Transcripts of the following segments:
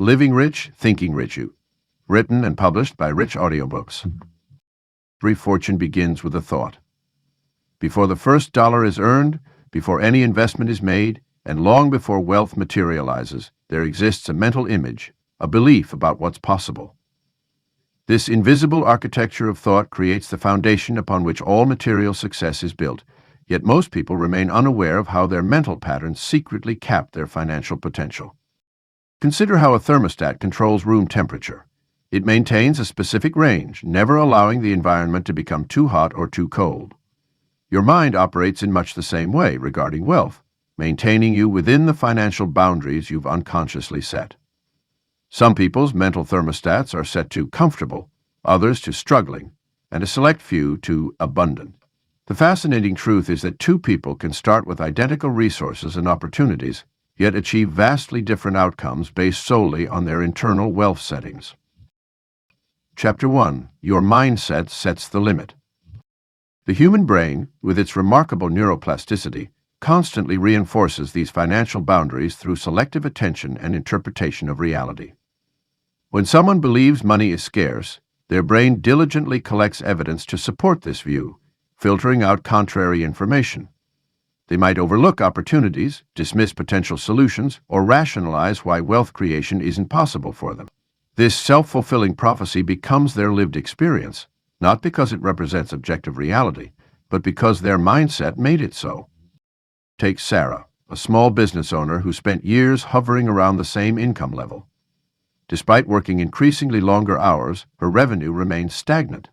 Living Rich, Thinking Rich, written and published by Rich Audiobooks. Every fortune begins with a thought. Before the first dollar is earned, before any investment is made, and long before wealth materializes, there exists a mental image, a belief about what's possible. This invisible architecture of thought creates the foundation upon which all material success is built, yet most people remain unaware of how their mental patterns secretly cap their financial potential. Consider how a thermostat controls room temperature. It maintains a specific range, never allowing the environment to become too hot or too cold. Your mind operates in much the same way regarding wealth, maintaining you within the financial boundaries you've unconsciously set. Some people's mental thermostats are set to comfortable, others to struggling, and a select few to abundant. The fascinating truth is that two people can start with identical resources and opportunities, yet achieve vastly different outcomes based solely on their internal wealth settings. Chapter 1. Your mindset sets the limit. The human brain, with its remarkable neuroplasticity, constantly reinforces these financial boundaries through selective attention and interpretation of reality. When someone believes money is scarce, their brain diligently collects evidence to support this view, filtering out contrary information. They might overlook opportunities, dismiss potential solutions, or rationalize why wealth creation isn't possible for them. This self-fulfilling prophecy becomes their lived experience, not because it represents objective reality, but because their mindset made it so. Take Sarah, a small business owner who spent years hovering around the same income level. Despite working increasingly longer hours, her revenue remained stagnant.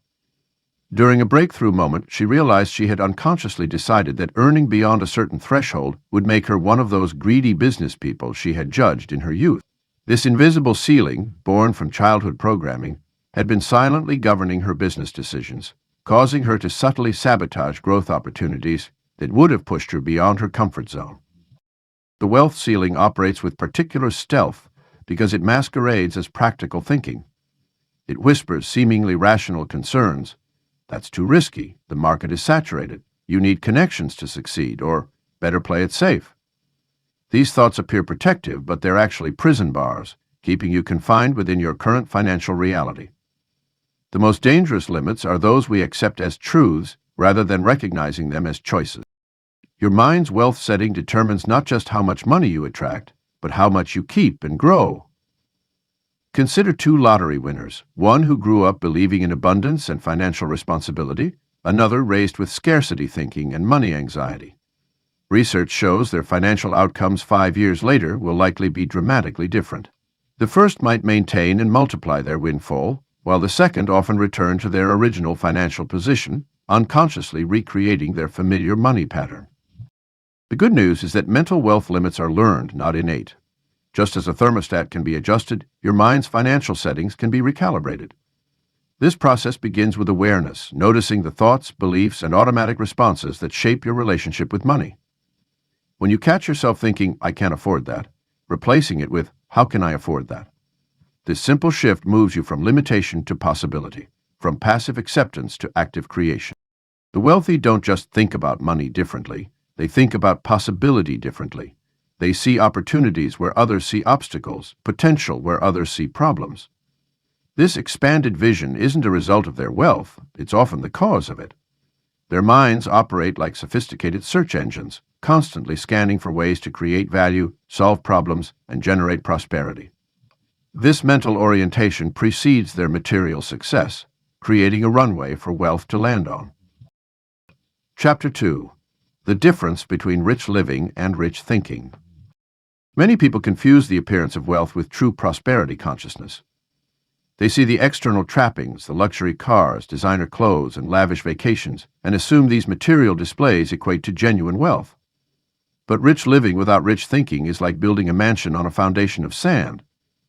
During a breakthrough moment, she realized she had unconsciously decided that earning beyond a certain threshold would make her one of those greedy business people she had judged in her youth. This invisible ceiling, born from childhood programming, had been silently governing her business decisions, causing her to subtly sabotage growth opportunities that would have pushed her beyond her comfort zone. The wealth ceiling operates with particular stealth because it masquerades as practical thinking. It whispers seemingly rational concerns. That's too risky, the market is saturated, you need connections to succeed, or better play it safe. These thoughts appear protective, but they're actually prison bars, keeping you confined within your current financial reality. The most dangerous limits are those we accept as truths rather than recognizing them as choices. Your mind's wealth setting determines not just how much money you attract, but how much you keep and grow. Consider two lottery winners, one who grew up believing in abundance and financial responsibility, another raised with scarcity thinking and money anxiety. Research shows their financial outcomes 5 years later will likely be dramatically different. The first might maintain and multiply their windfall, while the second often return to their original financial position, unconsciously recreating their familiar money pattern. The good news is that mental wealth limits are learned, not innate. Just as a thermostat can be adjusted, your mind's financial settings can be recalibrated. This process begins with awareness, noticing the thoughts, beliefs, and automatic responses that shape your relationship with money. When you catch yourself thinking, "I can't afford that," replacing it with, "How can I afford that?" This simple shift moves you from limitation to possibility, from passive acceptance to active creation. The wealthy don't just think about money differently. They think about possibility differently. They see opportunities where others see obstacles, potential where others see problems. This expanded vision isn't a result of their wealth, it's often the cause of it. Their minds operate like sophisticated search engines, constantly scanning for ways to create value, solve problems, and generate prosperity. This mental orientation precedes their material success, creating a runway for wealth to land on. Chapter 2. The difference between rich living and rich thinking. Many people confuse the appearance of wealth with true prosperity consciousness. They see the external trappings, the luxury cars, designer clothes, and lavish vacations, and assume these material displays equate to genuine wealth. But rich living without rich thinking is like building a mansion on a foundation of sand.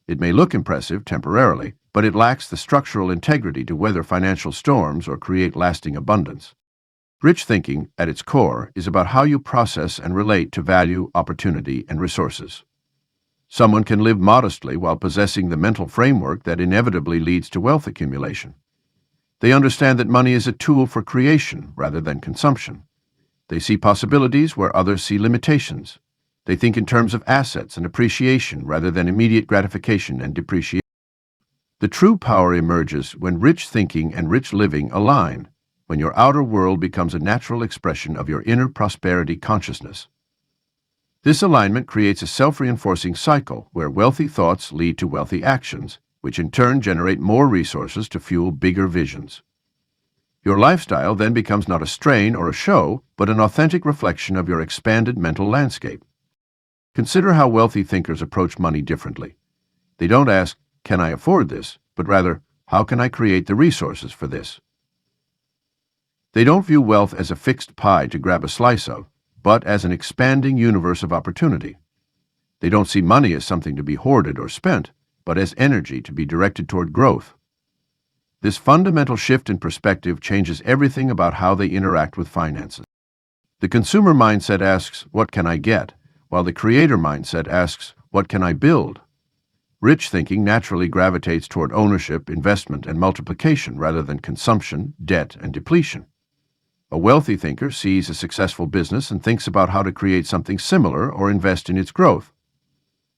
It may look impressive temporarily, but it lacks the structural integrity to weather financial storms or create lasting abundance. Rich thinking, at its core, is about how you process and relate to value, opportunity, and resources. Someone can live modestly while possessing the mental framework that inevitably leads to wealth accumulation. They understand that money is a tool for creation rather than consumption. They see possibilities where others see limitations. They think in terms of assets and appreciation rather than immediate gratification and depreciation. The true power emerges when rich thinking and rich living align, when your outer world becomes a natural expression of your inner prosperity consciousness. This alignment creates a self-reinforcing cycle where wealthy thoughts lead to wealthy actions, which in turn generate more resources to fuel bigger visions. Your lifestyle then becomes not a strain or a show, but an authentic reflection of your expanded mental landscape. Consider how wealthy thinkers approach money differently. They don't ask, "Can I afford this?" but rather, "How can I create the resources for this?" They don't view wealth as a fixed pie to grab a slice of, but as an expanding universe of opportunity. They don't see money as something to be hoarded or spent, but as energy to be directed toward growth. This fundamental shift in perspective changes everything about how they interact with finances. The consumer mindset asks, "What can I get?" while the creator mindset asks, "What can I build?" Rich thinking naturally gravitates toward ownership, investment, and multiplication rather than consumption, debt, and depletion. A wealthy thinker sees a successful business and thinks about how to create something similar or invest in its growth.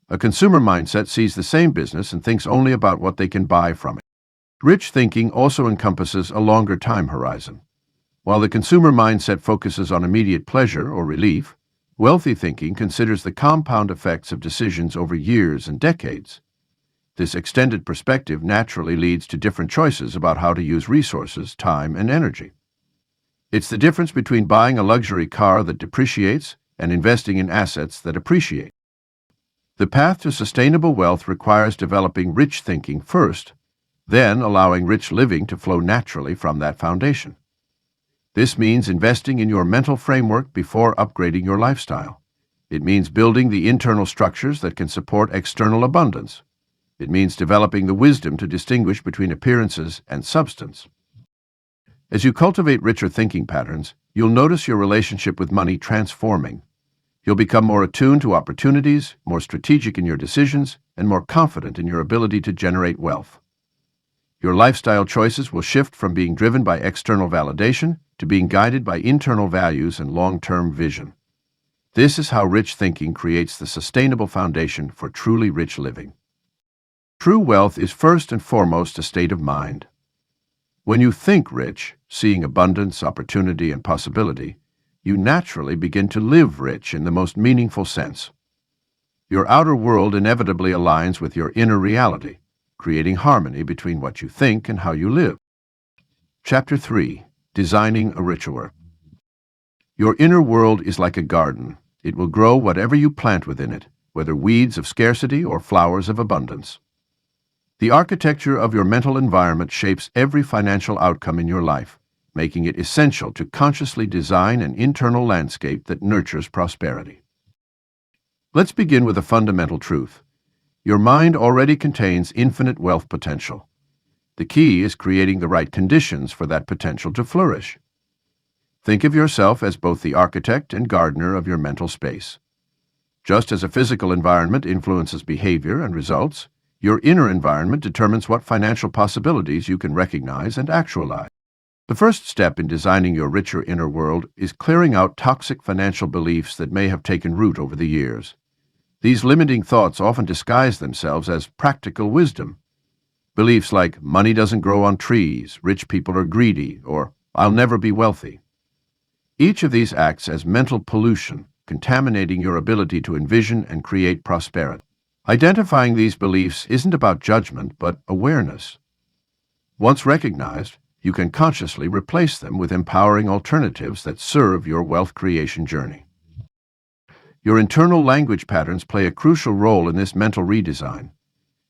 A consumer mindset sees the same business and thinks only about what they can buy from it. Rich thinking also encompasses a longer time horizon. While the consumer mindset focuses on immediate pleasure or relief, wealthy thinking considers the compound effects of decisions over years and decades. This extended perspective naturally leads to different choices about how to use resources, time, and energy. It's the difference between buying a luxury car that depreciates and investing in assets that appreciate. The path to sustainable wealth requires developing rich thinking first, then allowing rich living to flow naturally from that foundation. This means investing in your mental framework before upgrading your lifestyle. It means building the internal structures that can support external abundance. It means developing the wisdom to distinguish between appearances and substance. As you cultivate richer thinking patterns, you'll notice your relationship with money transforming. You'll become more attuned to opportunities, more strategic in your decisions, and more confident in your ability to generate wealth. Your lifestyle choices will shift from being driven by external validation to being guided by internal values and long-term vision. This is how rich thinking creates the sustainable foundation for truly rich living. True wealth is first and foremost a state of mind. When you think rich, seeing abundance, opportunity, and possibility, you naturally begin to live rich in the most meaningful sense. Your outer world inevitably aligns with your inner reality, creating harmony between what you think and how you live. Chapter 3. Designing a Richer. Your inner world is like a garden. It will grow whatever you plant within it, whether weeds of scarcity or flowers of abundance. The architecture of your mental environment shapes every financial outcome in your life, making it essential to consciously design an internal landscape that nurtures prosperity. Let's begin with a fundamental truth. Your mind already contains infinite wealth potential. The key is creating the right conditions for that potential to flourish. Think of yourself as both the architect and gardener of your mental space. Just as a physical environment influences behavior and results, your inner environment determines what financial possibilities you can recognize and actualize. The first step in designing your richer inner world is clearing out toxic financial beliefs that may have taken root over the years. These limiting thoughts often disguise themselves as practical wisdom. Beliefs like, "Money doesn't grow on trees," "Rich people are greedy," or "I'll never be wealthy." Each of these acts as mental pollution, contaminating your ability to envision and create prosperity. Identifying these beliefs isn't about judgment, but awareness. Once recognized, you can consciously replace them with empowering alternatives that serve your wealth creation journey. Your internal language patterns play a crucial role in this mental redesign.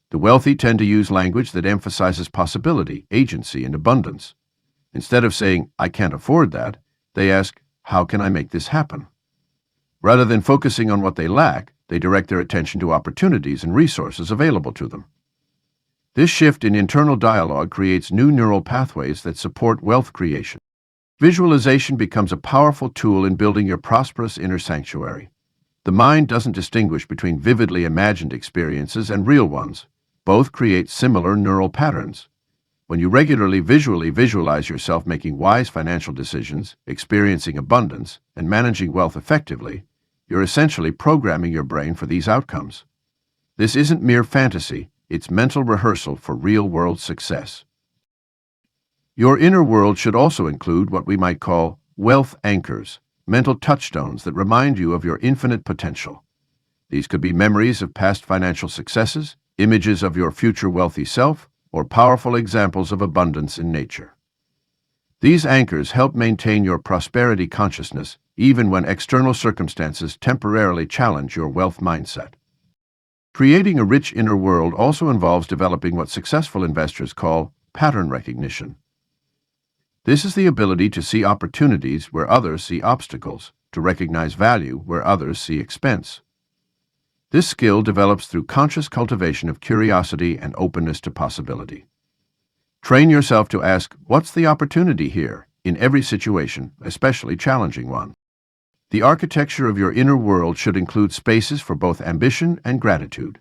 The wealthy tend to use language that emphasizes possibility, agency, and abundance. Instead of saying, "I can't afford that," they ask, "How can I make this happen?" Rather than focusing on what they lack, they direct their attention to opportunities and resources available to them. This shift in internal dialogue creates new neural pathways that support wealth creation. Visualization becomes a powerful tool in building your prosperous inner sanctuary. The mind doesn't distinguish between vividly imagined experiences and real ones. Both create similar neural patterns. When you regularly visualize yourself making wise financial decisions, experiencing abundance, and managing wealth effectively, You're essentially programming your brain for these outcomes. This isn't mere fantasy, it's mental rehearsal for real-world success. Your inner world should also include what we might call wealth anchors, mental touchstones that remind you of your infinite potential. These could be memories of past financial successes, images of your future wealthy self, or powerful examples of abundance in nature. These anchors help maintain your prosperity consciousness even when external circumstances temporarily challenge your wealth mindset. Creating a rich inner world also involves developing what successful investors call pattern recognition. This is the ability to see opportunities where others see obstacles, to recognize value where others see expense. This skill develops through conscious cultivation of curiosity and openness to possibility. Train yourself to ask, what's the opportunity here, in every situation, especially challenging one? The architecture of your inner world should include spaces for both ambition and gratitude.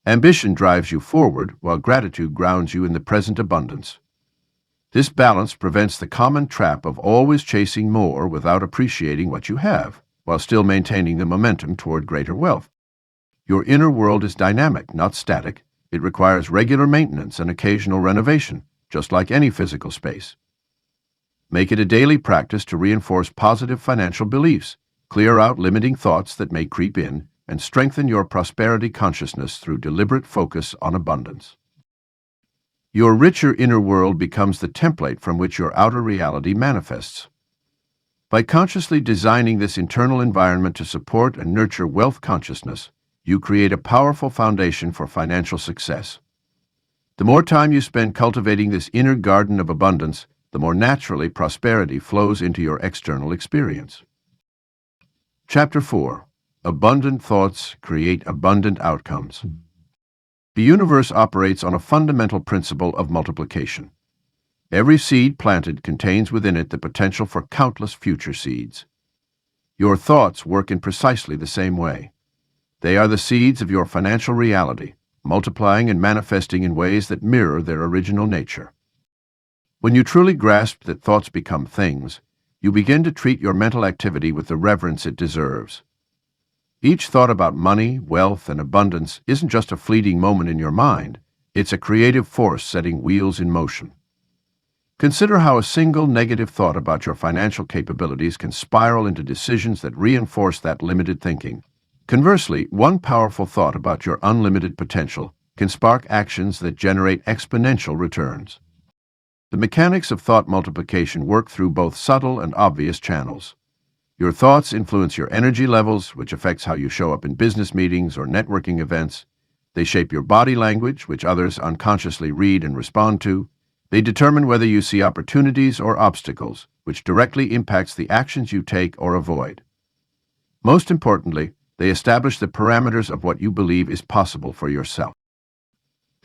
Ambition drives you forward, while gratitude grounds you in the present abundance. This balance prevents the common trap of always chasing more without appreciating what you have, while still maintaining the momentum toward greater wealth. Your inner world is dynamic, not static. It requires regular maintenance and occasional renovation, just like any physical space. Make it a daily practice to reinforce positive financial beliefs, clear out limiting thoughts that may creep in, and strengthen your prosperity consciousness through deliberate focus on abundance. Your richer inner world becomes the template from which your outer reality manifests. By consciously designing this internal environment to support and nurture wealth consciousness, you create a powerful foundation for financial success. The more time you spend cultivating this inner garden of abundance, the more naturally prosperity flows into your external experience. Chapter 4. Abundant Thoughts Create Abundant Outcomes. The universe operates on a fundamental principle of multiplication. Every seed planted contains within it the potential for countless future seeds. Your thoughts work in precisely the same way. They are the seeds of your financial reality, multiplying and manifesting in ways that mirror their original nature. When you truly grasp that thoughts become things, you begin to treat your mental activity with the reverence it deserves. Each thought about money, wealth, and abundance isn't just a fleeting moment in your mind, it's a creative force setting wheels in motion. Consider how a single negative thought about your financial capabilities can spiral into decisions that reinforce that limited thinking. Conversely, one powerful thought about your unlimited potential can spark actions that generate exponential returns. The mechanics of thought multiplication work through both subtle and obvious channels. Your thoughts influence your energy levels, which affects how you show up in business meetings or networking events. They shape your body language, which others unconsciously read and respond to. They determine whether you see opportunities or obstacles, which directly impacts the actions you take or avoid. Most importantly, they establish the parameters of what you believe is possible for yourself.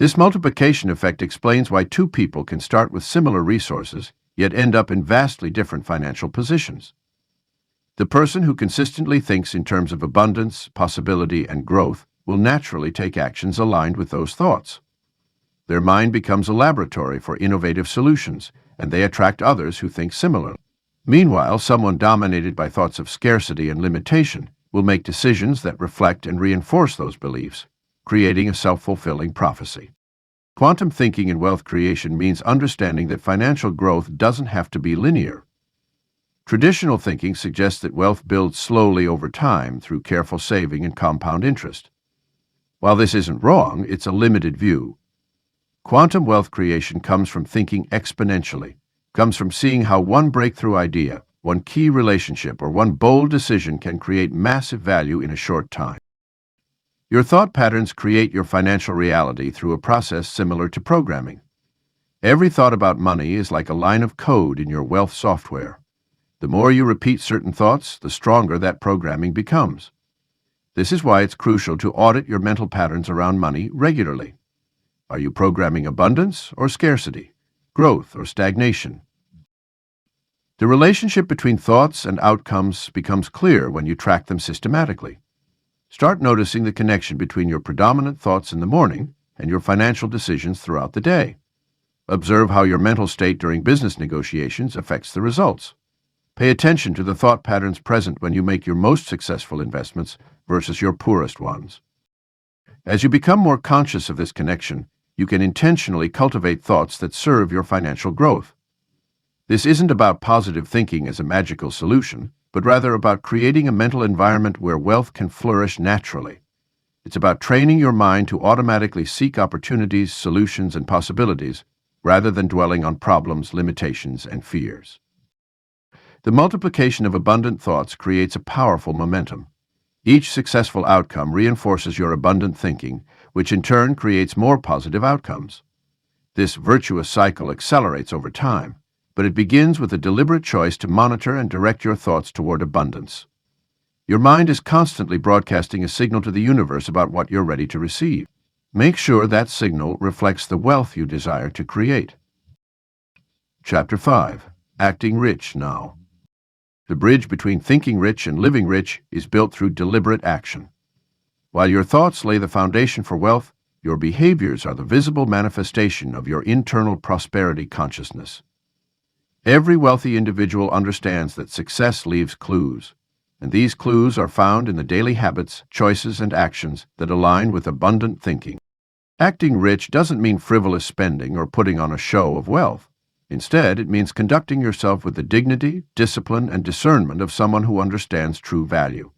This multiplication effect explains why two people can start with similar resources, yet end up in vastly different financial positions. The person who consistently thinks in terms of abundance, possibility, and growth will naturally take actions aligned with those thoughts. Their mind becomes a laboratory for innovative solutions, and they attract others who think similarly. Meanwhile, someone dominated by thoughts of scarcity and limitation will make decisions that reflect and reinforce those beliefs, creating a self-fulfilling prophecy. Quantum thinking in wealth creation means understanding that financial growth doesn't have to be linear. Traditional thinking suggests that wealth builds slowly over time through careful saving and compound interest. While this isn't wrong, it's a limited view. Quantum wealth creation comes from thinking exponentially, comes from seeing how one breakthrough idea, one key relationship, or one bold decision can create massive value in a short time. Your thought patterns create your financial reality through a process similar to programming. Every thought about money is like a line of code in your wealth software. The more you repeat certain thoughts, the stronger that programming becomes. This is why it's crucial to audit your mental patterns around money regularly. Are you programming abundance or scarcity, growth or stagnation? The relationship between thoughts and outcomes becomes clear when you track them systematically. Start noticing the connection between your predominant thoughts in the morning and your financial decisions throughout the day. Observe how your mental state during business negotiations affects the results. Pay attention to the thought patterns present when you make your most successful investments versus your poorest ones. As you become more conscious of this connection, you can intentionally cultivate thoughts that serve your financial growth. This isn't about positive thinking as a magical solution, but rather about creating a mental environment where wealth can flourish naturally. It's about training your mind to automatically seek opportunities, solutions, and possibilities, rather than dwelling on problems, limitations, and fears. The multiplication of abundant thoughts creates a powerful momentum. Each successful outcome reinforces your abundant thinking, which in turn creates more positive outcomes. This virtuous cycle accelerates over time, but it begins with a deliberate choice to monitor and direct your thoughts toward abundance. Your mind is constantly broadcasting a signal to the universe about what you're ready to receive. Make sure that signal reflects the wealth you desire to create. Chapter 5. Acting Rich Now. The bridge between thinking rich and living rich is built through deliberate action. While your thoughts lay the foundation for wealth, your behaviors are the visible manifestation of your internal prosperity consciousness. Every wealthy individual understands that success leaves clues, and these clues are found in the daily habits, choices, and actions that align with abundant thinking. Acting rich doesn't mean frivolous spending or putting on a show of wealth. Instead, it means conducting yourself with the dignity, discipline, and discernment of someone who understands true value.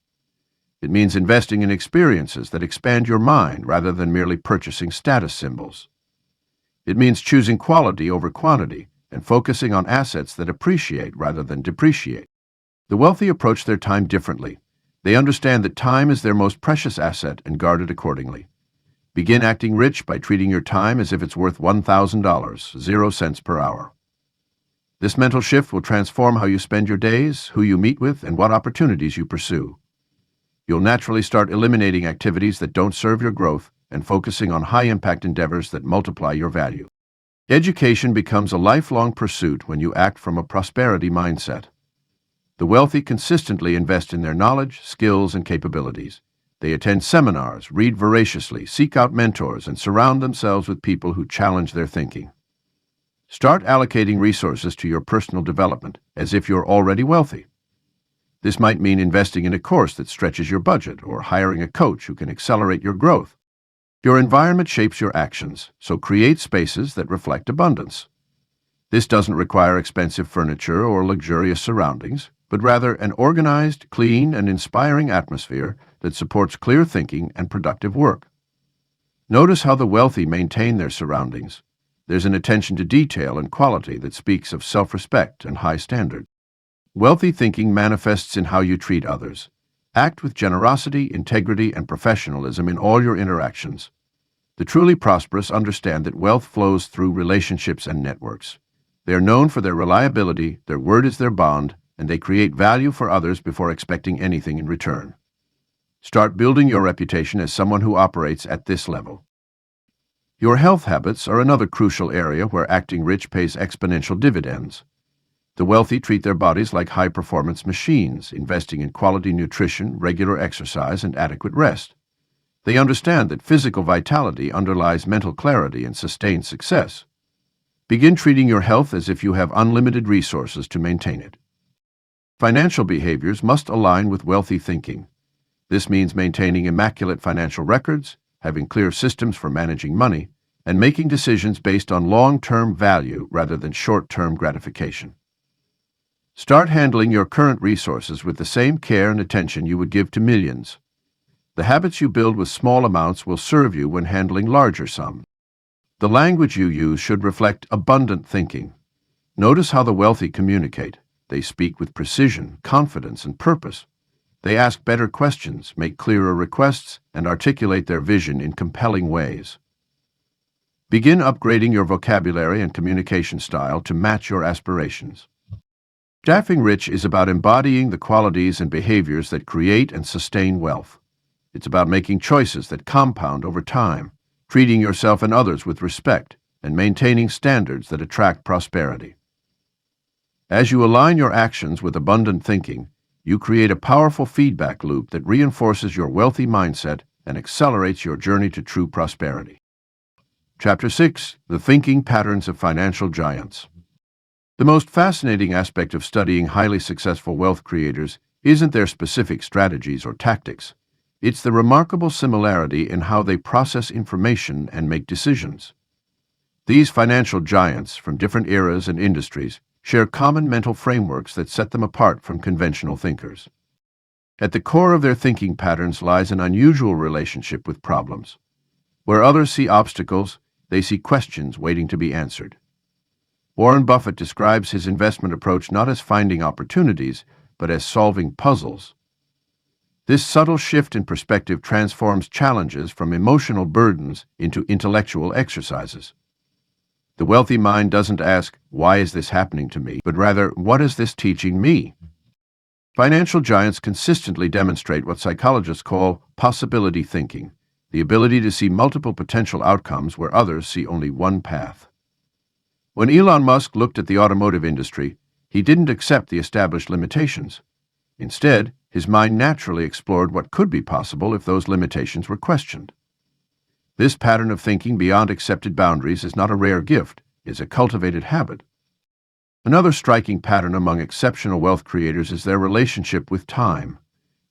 It means investing in experiences that expand your mind rather than merely purchasing status symbols. It means choosing quality over quantity and focusing on assets that appreciate rather than depreciate. The wealthy approach their time differently. They understand that time is their most precious asset and guard it accordingly. Begin acting rich by treating your time as if it's worth $1,000, 0 cents per hour. This mental shift will transform how you spend your days, who you meet with, and what opportunities you pursue. You'll naturally start eliminating activities that don't serve your growth and focusing on high-impact endeavors that multiply your value. Education becomes a lifelong pursuit when you act from a prosperity mindset. The wealthy consistently invest in their knowledge, skills, and capabilities. They attend seminars, read voraciously, seek out mentors, and surround themselves with people who challenge their thinking. Start allocating resources to your personal development as if you're already wealthy. This might mean investing in a course that stretches your budget or hiring a coach who can accelerate your growth. Your environment shapes your actions, so create spaces that reflect abundance. This doesn't require expensive furniture or luxurious surroundings, but rather an organized, clean, and inspiring atmosphere that supports clear thinking and productive work. Notice how the wealthy maintain their surroundings. There's an attention to detail and quality that speaks of self-respect and high standards. Wealthy thinking manifests in how you treat others. Act with generosity, integrity, and professionalism in all your interactions. The truly prosperous understand that wealth flows through relationships and networks. They are known for their reliability, their word is their bond, and they create value for others before expecting anything in return. Start building your reputation as someone who operates at this level. Your health habits are another crucial area where acting rich pays exponential dividends. The wealthy treat their bodies like high-performance machines, investing in quality nutrition, regular exercise, and adequate rest. They understand that physical vitality underlies mental clarity and sustained success. Begin treating your health as if you have unlimited resources to maintain it. Financial behaviors must align with wealthy thinking. This means maintaining immaculate financial records, having clear systems for managing money, and making decisions based on long-term value rather than short-term gratification. Start handling your current resources with the same care and attention you would give to millions. The habits you build with small amounts will serve you when handling larger sums. The language you use should reflect abundant thinking. Notice how the wealthy communicate. They speak with precision, confidence, and purpose. They ask better questions, make clearer requests, and articulate their vision in compelling ways. Begin upgrading your vocabulary and communication style to match your aspirations. Staffing Rich is about embodying the qualities and behaviors that create and sustain wealth. It's about making choices that compound over time, treating yourself and others with respect, and maintaining standards that attract prosperity. As you align your actions with abundant thinking, you create a powerful feedback loop that reinforces your wealthy mindset and accelerates your journey to true prosperity. Chapter 6. The Thinking Patterns of Financial Giants. The most fascinating aspect of studying highly successful wealth creators isn't their specific strategies or tactics. It's the remarkable similarity in how they process information and make decisions. These financial giants from different eras and industries share common mental frameworks that set them apart from conventional thinkers. At the core of their thinking patterns lies an unusual relationship with problems. Where others see obstacles, they see questions waiting to be answered. Warren Buffett describes his investment approach not as finding opportunities, but as solving puzzles. This subtle shift in perspective transforms challenges from emotional burdens into intellectual exercises. The wealthy mind doesn't ask, "Why is this happening to me?" but rather, "What is this teaching me?" Financial giants consistently demonstrate what psychologists call possibility thinking, the ability to see multiple potential outcomes where others see only one path. When Elon Musk looked at the automotive industry, he didn't accept the established limitations. Instead, his mind naturally explored what could be possible if those limitations were questioned. This pattern of thinking beyond accepted boundaries is not a rare gift, it's a cultivated habit. Another striking pattern among exceptional wealth creators is their relationship with time.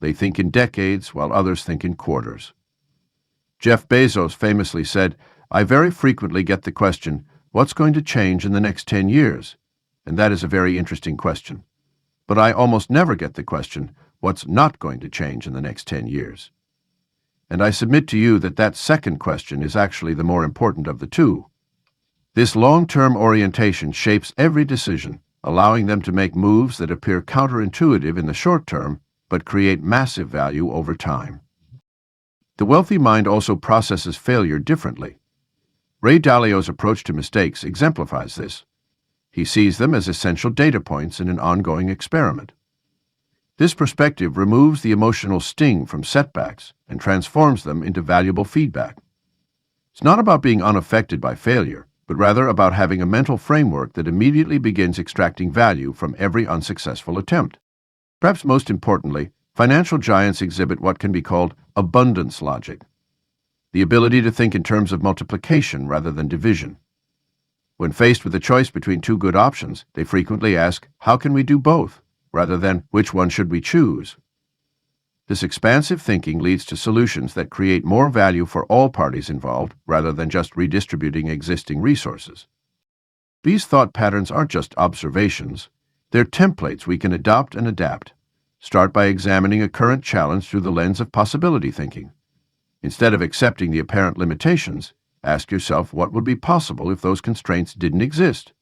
They think in decades while others think in quarters. Jeff Bezos famously said, "I very frequently get the question, 'What's going to change in the next 10 years?' And that is a very interesting question. But I almost never get the question, 'What's not going to change in the next 10 years?' And I submit to you that that second question is actually the more important of the two. This long-term orientation shapes every decision, allowing them to make moves that appear counterintuitive in the short term, but create massive value over time. The wealthy mind also processes failure differently. Ray Dalio's approach to mistakes exemplifies this. He sees them as essential data points in an ongoing experiment. This perspective removes the emotional sting from setbacks and transforms them into valuable feedback. It's not about being unaffected by failure, but rather about having a mental framework that immediately begins extracting value from every unsuccessful attempt. Perhaps most importantly, financial giants exhibit what can be called abundance logic, the ability to think in terms of multiplication rather than division. When faced with a choice between two good options, they frequently ask, "How can we do both?" rather than, "Which one should we choose?" This expansive thinking leads to solutions that create more value for all parties involved rather than just redistributing existing resources. These thought patterns aren't just observations, they're templates we can adopt and adapt. Start by examining a current challenge through the lens of possibility thinking. Instead of accepting the apparent limitations, ask yourself what would be possible if those constraints didn't exist.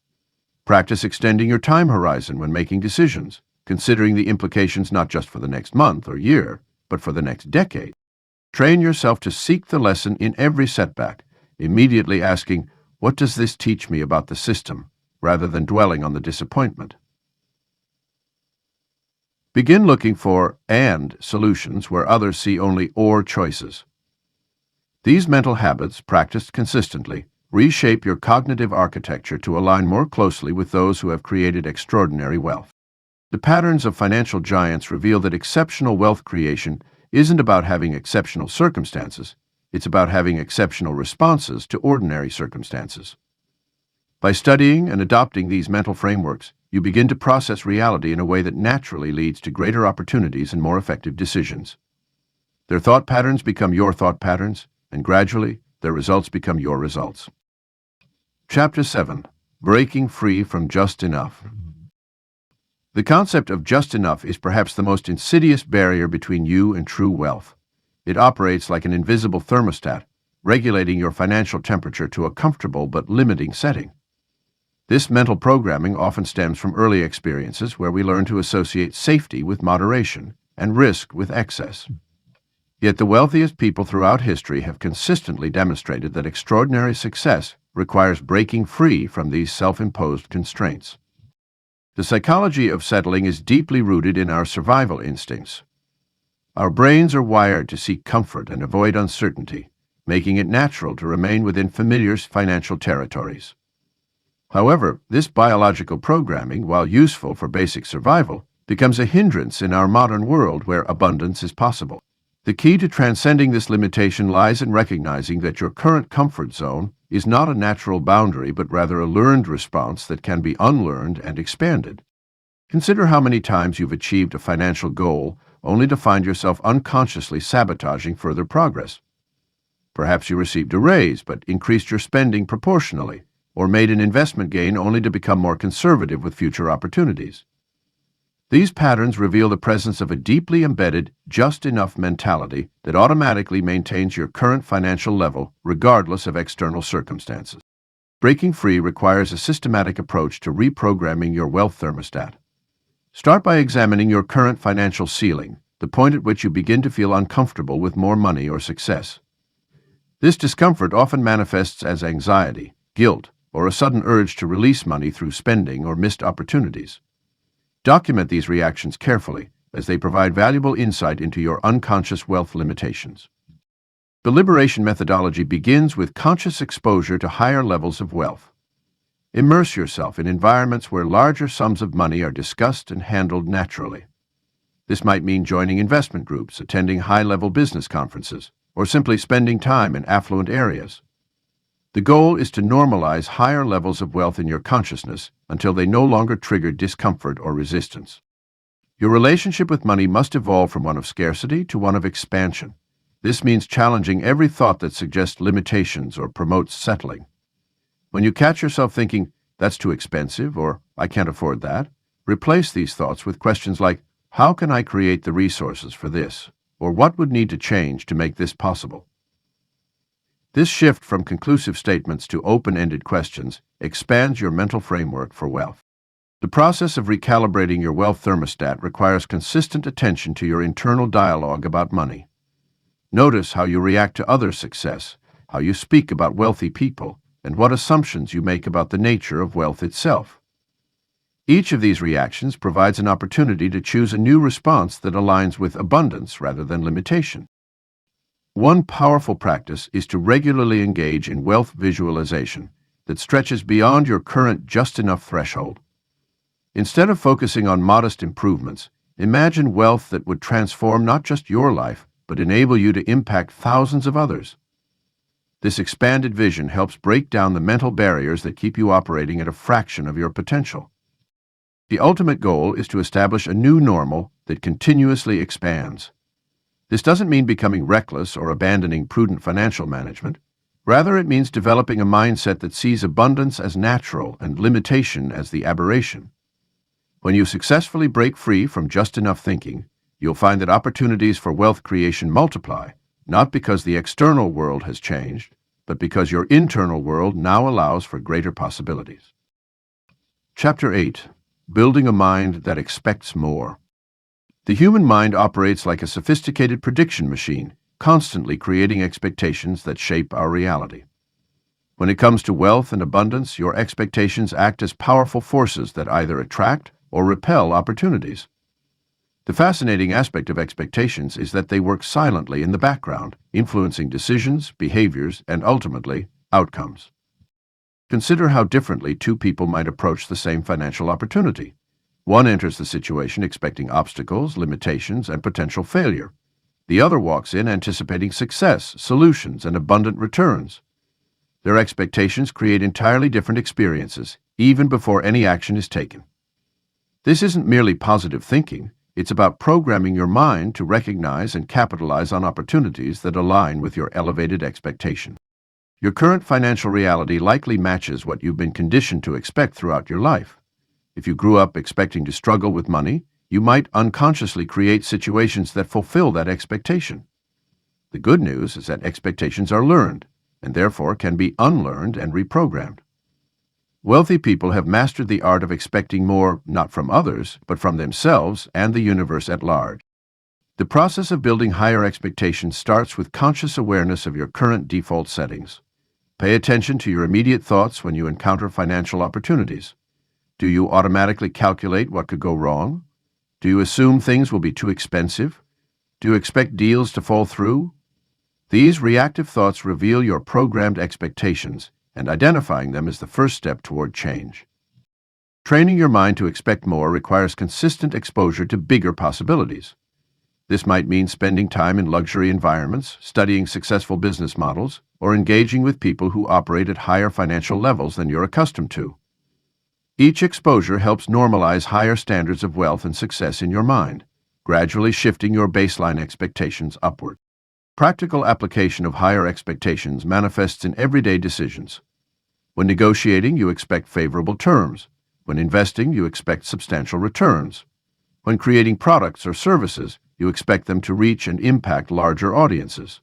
Practice extending your time horizon when making decisions, considering the implications not just for the next month or year, but for the next decade. Train yourself to seek the lesson in every setback, immediately asking, "What does this teach me about the system?" rather than dwelling on the disappointment. Begin looking for "and" solutions where others see only "or" choices. These mental habits, practiced consistently, reshape your cognitive architecture to align more closely with those who have created extraordinary wealth. The patterns of financial giants reveal that exceptional wealth creation isn't about having exceptional circumstances, it's about having exceptional responses to ordinary circumstances. By studying and adopting these mental frameworks, you begin to process reality in a way that naturally leads to greater opportunities and more effective decisions. Their thought patterns become your thought patterns, and gradually, their results become your results. Chapter 7. Breaking Free from Just Enough. The concept of just enough is perhaps the most insidious barrier between you and true wealth. It operates like an invisible thermostat, regulating your financial temperature to a comfortable but limiting setting. This mental programming often stems from early experiences where we learn to associate safety with moderation and risk with excess. Yet the wealthiest people throughout history have consistently demonstrated that extraordinary success requires breaking free from these self-imposed constraints. The psychology of settling is deeply rooted in our survival instincts. Our brains are wired to seek comfort and avoid uncertainty, making it natural to remain within familiar financial territories. However, this biological programming, while useful for basic survival, becomes a hindrance in our modern world where abundance is possible. The key to transcending this limitation lies in recognizing that your current comfort zone is not a natural boundary, but rather a learned response that can be unlearned and expanded. Consider how many times you've achieved a financial goal only to find yourself unconsciously sabotaging further progress. Perhaps you received a raise but increased your spending proportionally, or made an investment gain only to become more conservative with future opportunities. These patterns reveal the presence of a deeply embedded, just-enough mentality that automatically maintains your current financial level regardless of external circumstances. Breaking free requires a systematic approach to reprogramming your wealth thermostat. Start by examining your current financial ceiling, the point at which you begin to feel uncomfortable with more money or success. This discomfort often manifests as anxiety, guilt, or a sudden urge to release money through spending or missed opportunities. Document these reactions carefully, as they provide valuable insight into your unconscious wealth limitations. The liberation methodology begins with conscious exposure to higher levels of wealth. Immerse yourself in environments where larger sums of money are discussed and handled naturally. This might mean joining investment groups, attending high-level business conferences, or simply spending time in affluent areas. The goal is to normalize higher levels of wealth in your consciousness until they no longer trigger discomfort or resistance. Your relationship with money must evolve from one of scarcity to one of expansion. This means challenging every thought that suggests limitations or promotes settling. When you catch yourself thinking, "That's too expensive," or "I can't afford that," replace these thoughts with questions like, "How can I create the resources for this?" or "What would need to change to make this possible?" This shift from conclusive statements to open-ended questions expands your mental framework for wealth. The process of recalibrating your wealth thermostat requires consistent attention to your internal dialogue about money. Notice how you react to others' success, how you speak about wealthy people, and what assumptions you make about the nature of wealth itself. Each of these reactions provides an opportunity to choose a new response that aligns with abundance rather than limitation. One powerful practice is to regularly engage in wealth visualization that stretches beyond your current just-enough threshold. Instead of focusing on modest improvements, imagine wealth that would transform not just your life, but enable you to impact thousands of others. This expanded vision helps break down the mental barriers that keep you operating at a fraction of your potential. The ultimate goal is to establish a new normal that continuously expands. This doesn't mean becoming reckless or abandoning prudent financial management. Rather, it means developing a mindset that sees abundance as natural and limitation as the aberration. When you successfully break free from just-enough thinking, you'll find that opportunities for wealth creation multiply, not because the external world has changed, but because your internal world now allows for greater possibilities. Chapter 8. Building a Mind That Expects More. The human mind operates like a sophisticated prediction machine, constantly creating expectations that shape our reality. When it comes to wealth and abundance, your expectations act as powerful forces that either attract or repel opportunities. The fascinating aspect of expectations is that they work silently in the background, influencing decisions, behaviors, and ultimately, outcomes. Consider how differently two people might approach the same financial opportunity. One enters the situation expecting obstacles, limitations, and potential failure. The other walks in anticipating success, solutions, and abundant returns. Their expectations create entirely different experiences, even before any action is taken. This isn't merely positive thinking. It's about programming your mind to recognize and capitalize on opportunities that align with your elevated expectation. Your current financial reality likely matches what you've been conditioned to expect throughout your life. If you grew up expecting to struggle with money, you might unconsciously create situations that fulfill that expectation. The good news is that expectations are learned, and therefore can be unlearned and reprogrammed. Wealthy people have mastered the art of expecting more, not from others, but from themselves and the universe at large. The process of building higher expectations starts with conscious awareness of your current default settings. Pay attention to your immediate thoughts when you encounter financial opportunities. Do you automatically calculate what could go wrong? Do you assume things will be too expensive? Do you expect deals to fall through? These reactive thoughts reveal your programmed expectations, and identifying them is the first step toward change. Training your mind to expect more requires consistent exposure to bigger possibilities. This might mean spending time in luxury environments, studying successful business models, or engaging with people who operate at higher financial levels than you're accustomed to. Each exposure helps normalize higher standards of wealth and success in your mind, gradually shifting your baseline expectations upward. Practical application of higher expectations manifests in everyday decisions. When negotiating, you expect favorable terms. When investing, you expect substantial returns. When creating products or services, you expect them to reach and impact larger audiences.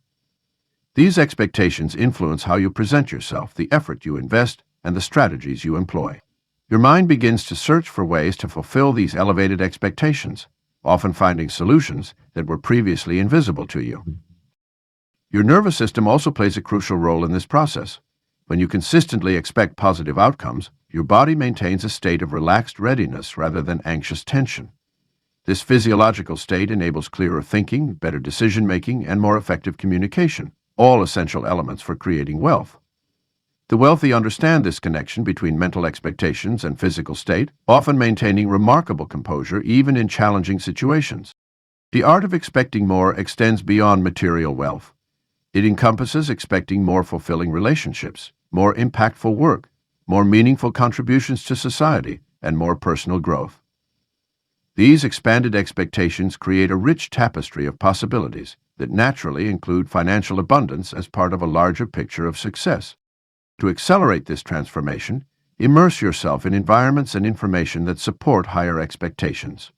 These expectations influence how you present yourself, the effort you invest, and the strategies you employ. Your mind begins to search for ways to fulfill these elevated expectations, often finding solutions that were previously invisible to you. Your nervous system also plays a crucial role in this process. When you consistently expect positive outcomes, your body maintains a state of relaxed readiness rather than anxious tension. This physiological state enables clearer thinking, better decision-making, and more effective communication, all essential elements for creating wealth. The wealthy understand this connection between mental expectations and physical state, often maintaining remarkable composure even in challenging situations. The art of expecting more extends beyond material wealth. It encompasses expecting more fulfilling relationships, more impactful work, more meaningful contributions to society, and more personal growth. These expanded expectations create a rich tapestry of possibilities that naturally include financial abundance as part of a larger picture of success. To accelerate this transformation, immerse yourself in environments and information that support higher expectations.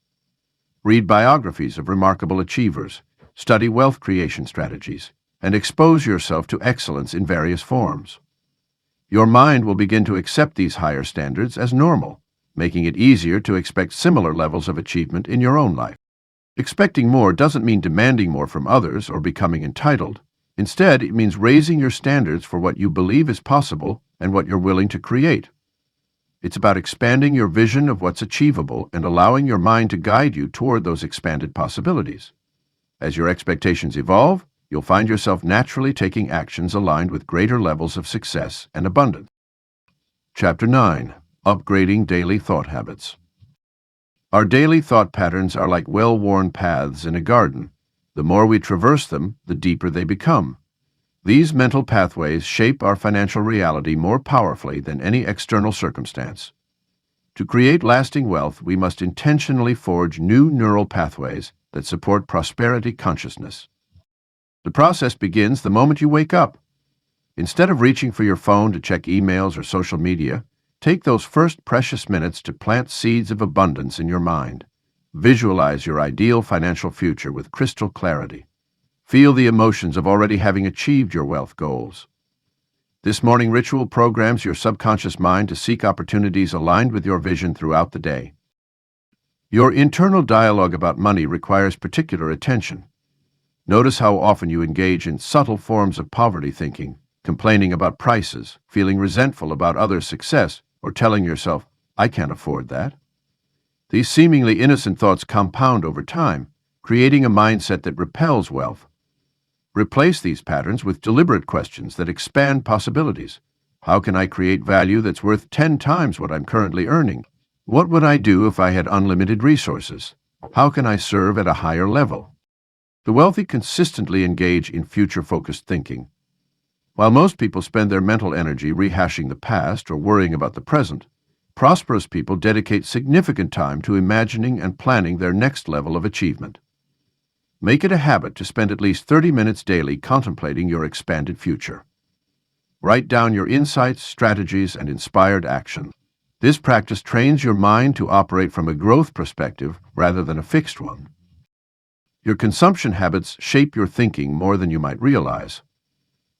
Read biographies of remarkable achievers, study wealth creation strategies, and expose yourself to excellence in various forms. Your mind will begin to accept these higher standards as normal, making it easier to expect similar levels of achievement in your own life. Expecting more doesn't mean demanding more from others or becoming entitled. Instead, it means raising your standards for what you believe is possible and what you're willing to create. It's about expanding your vision of what's achievable and allowing your mind to guide you toward those expanded possibilities. As your expectations evolve, you'll find yourself naturally taking actions aligned with greater levels of success and abundance. Chapter 9. Upgrading Daily Thought Habits. Our daily thought patterns are like well-worn paths in a garden. The more we traverse them, the deeper they become. These mental pathways shape our financial reality more powerfully than any external circumstance. To create lasting wealth, we must intentionally forge new neural pathways that support prosperity consciousness. The process begins the moment you wake up. Instead of reaching for your phone to check emails or social media, take those first precious minutes to plant seeds of abundance in your mind. Visualize your ideal financial future with crystal clarity. Feel the emotions of already having achieved your wealth goals. This morning ritual programs your subconscious mind to seek opportunities aligned with your vision throughout the day. Your internal dialogue about money requires particular attention. Notice how often you engage in subtle forms of poverty thinking, complaining about prices, feeling resentful about others' success, or telling yourself, "I can't afford that." These seemingly innocent thoughts compound over time, creating a mindset that repels wealth. Replace these patterns with deliberate questions that expand possibilities. How can I create value that's worth 10 times what I'm currently earning? What would I do if I had unlimited resources? How can I serve at a higher level? The wealthy consistently engage in future-focused thinking. While most people spend their mental energy rehashing the past or worrying about the present, prosperous people dedicate significant time to imagining and planning their next level of achievement. Make it a habit to spend at least 30 minutes daily contemplating your expanded future. Write down your insights, strategies, and inspired action. This practice trains your mind to operate from a growth perspective rather than a fixed one. Your consumption habits shape your thinking more than you might realize.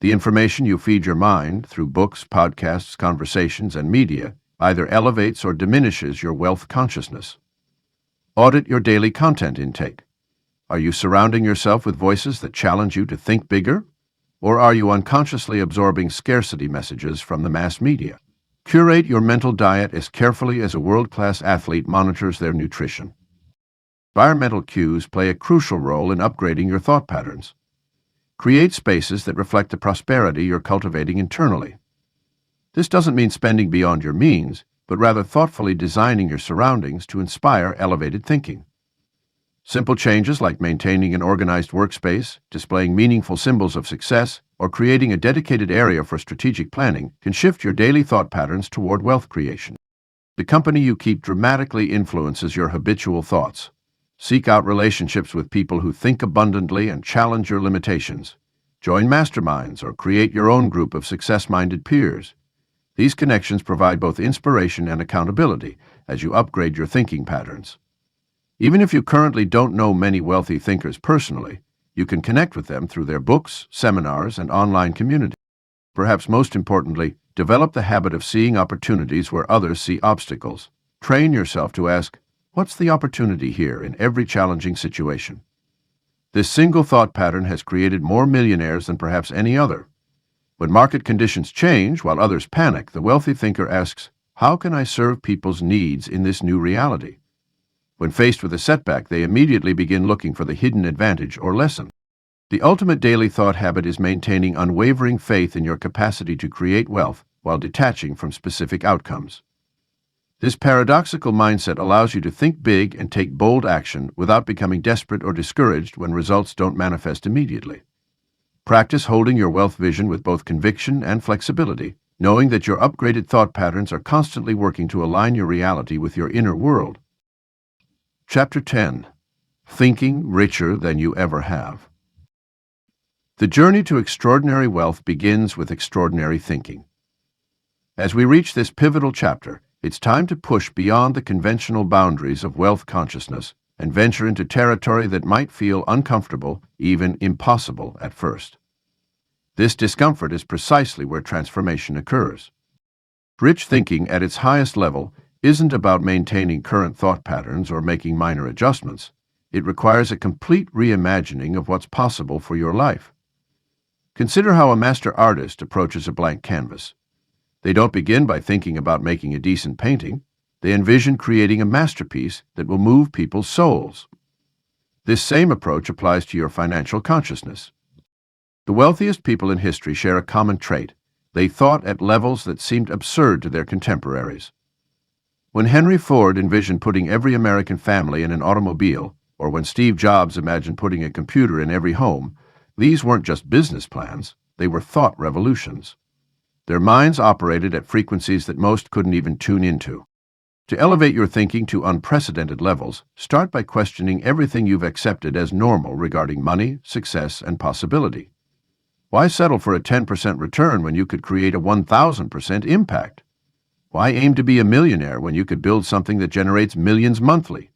The information you feed your mind through books, podcasts, conversations, and media either elevates or diminishes your wealth consciousness. Audit your daily content intake. Are you surrounding yourself with voices that challenge you to think bigger? Or are you unconsciously absorbing scarcity messages from the mass media? Curate your mental diet as carefully as a world-class athlete monitors their nutrition. Environmental cues play a crucial role in upgrading your thought patterns. Create spaces that reflect the prosperity you're cultivating internally. This doesn't mean spending beyond your means, but rather thoughtfully designing your surroundings to inspire elevated thinking. Simple changes like maintaining an organized workspace, displaying meaningful symbols of success, or creating a dedicated area for strategic planning can shift your daily thought patterns toward wealth creation. The company you keep dramatically influences your habitual thoughts. Seek out relationships with people who think abundantly and challenge your limitations. Join masterminds or create your own group of success-minded peers. These connections provide both inspiration and accountability as you upgrade your thinking patterns. Even if you currently don't know many wealthy thinkers personally, you can connect with them through their books, seminars, and online communities. Perhaps most importantly, develop the habit of seeing opportunities where others see obstacles. Train yourself to ask, "What's the opportunity here?" in every challenging situation. This single thought pattern has created more millionaires than perhaps any other. When market conditions change while others panic, the wealthy thinker asks, "How can I serve people's needs in this new reality?" When faced with a setback, they immediately begin looking for the hidden advantage or lesson. The ultimate daily thought habit is maintaining unwavering faith in your capacity to create wealth while detaching from specific outcomes. This paradoxical mindset allows you to think big and take bold action without becoming desperate or discouraged when results don't manifest immediately. Practice holding your wealth vision with both conviction and flexibility, knowing that your upgraded thought patterns are constantly working to align your reality with your inner world. Chapter 10. Thinking Richer Than You Ever Have. The journey to extraordinary wealth begins with extraordinary thinking. As we reach this pivotal chapter, it's time to push beyond the conventional boundaries of wealth consciousness and venture into territory that might feel uncomfortable, even impossible at first. This discomfort is precisely where transformation occurs. Rich thinking at its highest level isn't about maintaining current thought patterns or making minor adjustments. It requires a complete reimagining of what's possible for your life. Consider how a master artist approaches a blank canvas. They don't begin by thinking about making a decent painting. They envision creating a masterpiece that will move people's souls. This same approach applies to your financial consciousness. The wealthiest people in history share a common trait. They thought at levels that seemed absurd to their contemporaries. When Henry Ford envisioned putting every American family in an automobile, or when Steve Jobs imagined putting a computer in every home, these weren't just business plans, they were thought revolutions. Their minds operated at frequencies that most couldn't even tune into. To elevate your thinking to unprecedented levels, start by questioning everything you've accepted as normal regarding money, success, and possibility. Why settle for a 10% return when you could create a 1,000% impact? Why aim to be a millionaire when you could build something that generates millions monthly?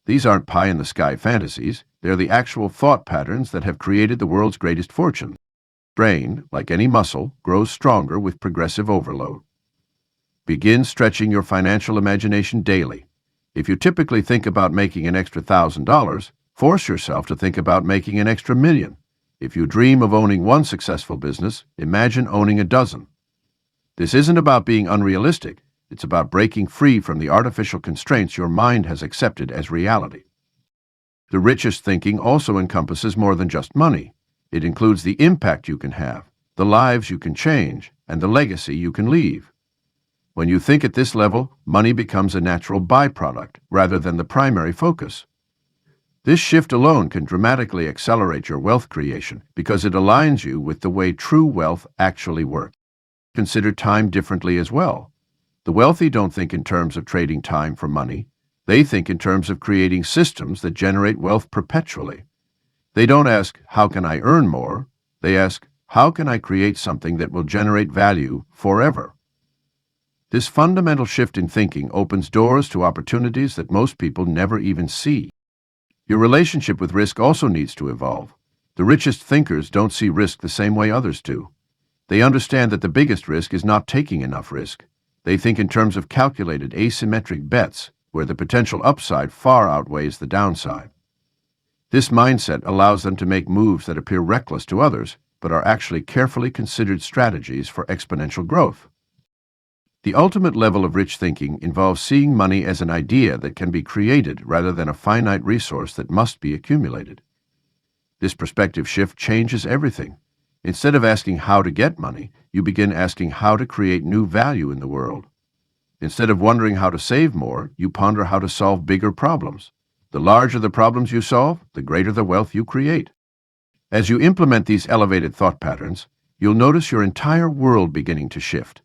These aren't pie-in-the-sky fantasies. They're the actual thought patterns that have created the world's greatest fortune. Brain, like any muscle, grows stronger with progressive overload. Begin stretching your financial imagination daily. If you typically think about making an extra $1,000, force yourself to think about making an extra $1,000,000. If you dream of owning one successful business, imagine owning a dozen. This isn't about being unrealistic. It's about breaking free from the artificial constraints your mind has accepted as reality. The richest thinking also encompasses more than just money. It includes the impact you can have, the lives you can change, and the legacy you can leave. When you think at this level, money becomes a natural byproduct rather than the primary focus. This shift alone can dramatically accelerate your wealth creation because it aligns you with the way true wealth actually works. Consider time differently as well. The wealthy don't think in terms of trading time for money. They think in terms of creating systems that generate wealth perpetually. They don't ask, "How can I earn more?" They ask, "How can I create something that will generate value forever?" This fundamental shift in thinking opens doors to opportunities that most people never even see. Your relationship with risk also needs to evolve. The richest thinkers don't see risk the same way others do. They understand that the biggest risk is not taking enough risk. They think in terms of calculated asymmetric bets, where the potential upside far outweighs the downside. This mindset allows them to make moves that appear reckless to others, but are actually carefully considered strategies for exponential growth. The ultimate level of rich thinking involves seeing money as an idea that can be created rather than a finite resource that must be accumulated. This perspective shift changes everything. Instead of asking how to get money, you begin asking how to create new value in the world. Instead of wondering how to save more, you ponder how to solve bigger problems. The larger the problems you solve, the greater the wealth you create. As you implement these elevated thought patterns, you'll notice your entire world beginning to shift.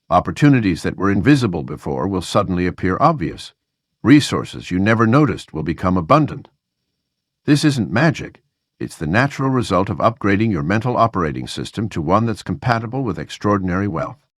Opportunities that were invisible before will suddenly appear obvious. Resources you never noticed will become abundant. This isn't magic. It's the natural result of upgrading your mental operating system to one that's compatible with extraordinary wealth.